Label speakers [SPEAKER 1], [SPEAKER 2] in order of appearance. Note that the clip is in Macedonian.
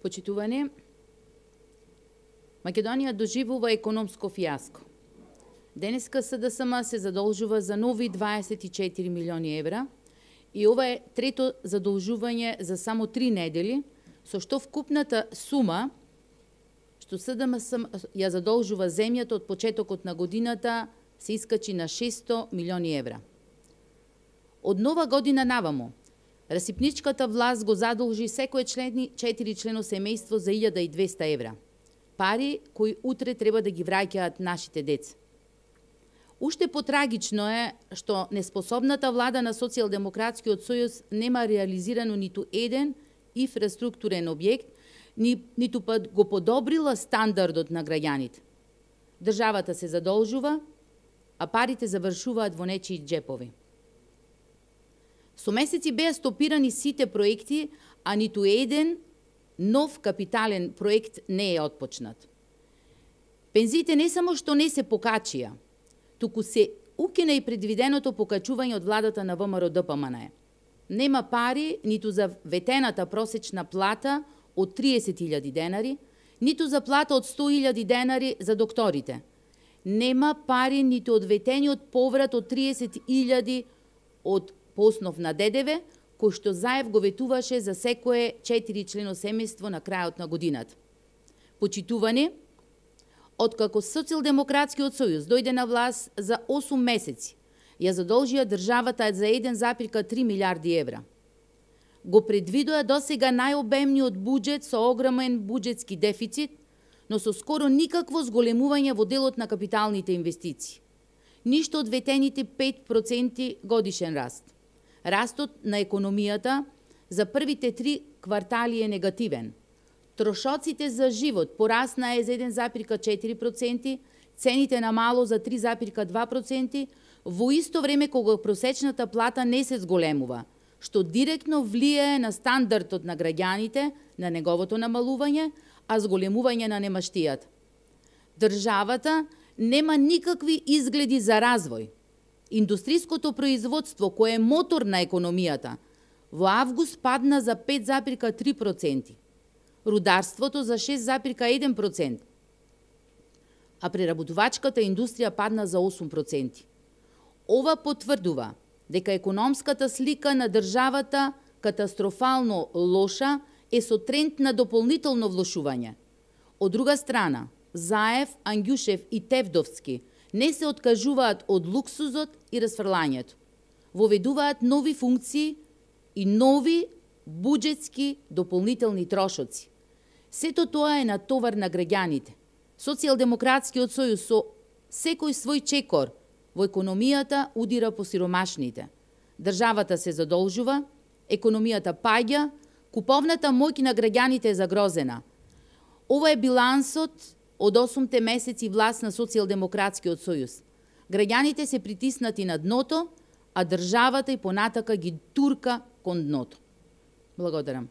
[SPEAKER 1] Почитувани, Македонија доживува економско фијаско. Денеска СДСМ се задолжува за нови 24 милиони евра и ова е трето задолжување за само 3 недели, со што вкупната сума што СДСМ ја задолжува земјата од почетокот на годината се искачи на 600 милиони евра. Од нова година наваму, расипничката власт го задолжи секое 4 члено семејство за 1200 евра. Пари кои утре треба да ги враќаат нашите деца. Уште потрагично е што неспособната влада на Социјалдемократскиот сојуз нема реализирано ниту еден инфраструктурен објект, ниту пат го подобрила стандардот на граѓаните. Државата се задолжува, а парите завршуваат во нечии џепови. Со месеци беа стопирани сите проекти, а ниту еден нов капитален проект не е отпочнат. Пензиите не само што не се покачија, туку се укина и предвиденото покачување од владата на ВМРО ДПМНЕ. Нема пари ниту за ветената просечна плата од 30.000 денари, ниту за плата од 100.000 денари за докторите. Нема пари ниту од ветениот поврат од 30.000 од по основ на ДДВ, кој што Заев го ветуваше за секое 4 члено семејство на крајот на годината. Почитувани, откако Социјалдемократскиот сојуз дојде на власт за 8 месеци, ја задолжија државата за 1,3 милиарди евра. Го предвидоа досега најобемниот буџет со огромен буџетски дефицит, но со скоро никакво зголемување во делот на капиталните инвестиции. Ништо од ветените 5% годишен раст. Растот на економијата за првите 3 квартали е негативен. Трошоците за живот пораснаа за 1,4%, цените на мало за 3,2%, во исто време кога просечната плата не се зголемува, што директно влијае на стандардот на граѓаните, на неговото намалување, а зголемување на немаштијата. Државата нема никакви изгледи за развој. Индустриското производство, кое е мотор на економијата, во август падна за 5,3%, рударството за 6,1%, а преработувачката индустрија падна за 8%. Ова потврдува дека економската слика на државата катастрофално лоша е со тренд на дополнително влошување. Од друга страна, Заев, Ангјушев и Тевдовски не се откажуваат од луксузот и расфрлањето. Воведуваат нови функции и нови буџетски дополнителни трошоци. Сето тоа е натовар на граѓаните. Социјалдемократскиот сојуз со секој свој чекор во економијата удира по сиромашните. Државата се задолжува, економијата паѓа, куповната моќ на граѓаните е загрозена. Ова е билансот од 8 месеци власт на Социјалдемократскиот сојуз. Граѓаните се притиснати на дното, а државата и понатака ги турка кон дното. Благодарам.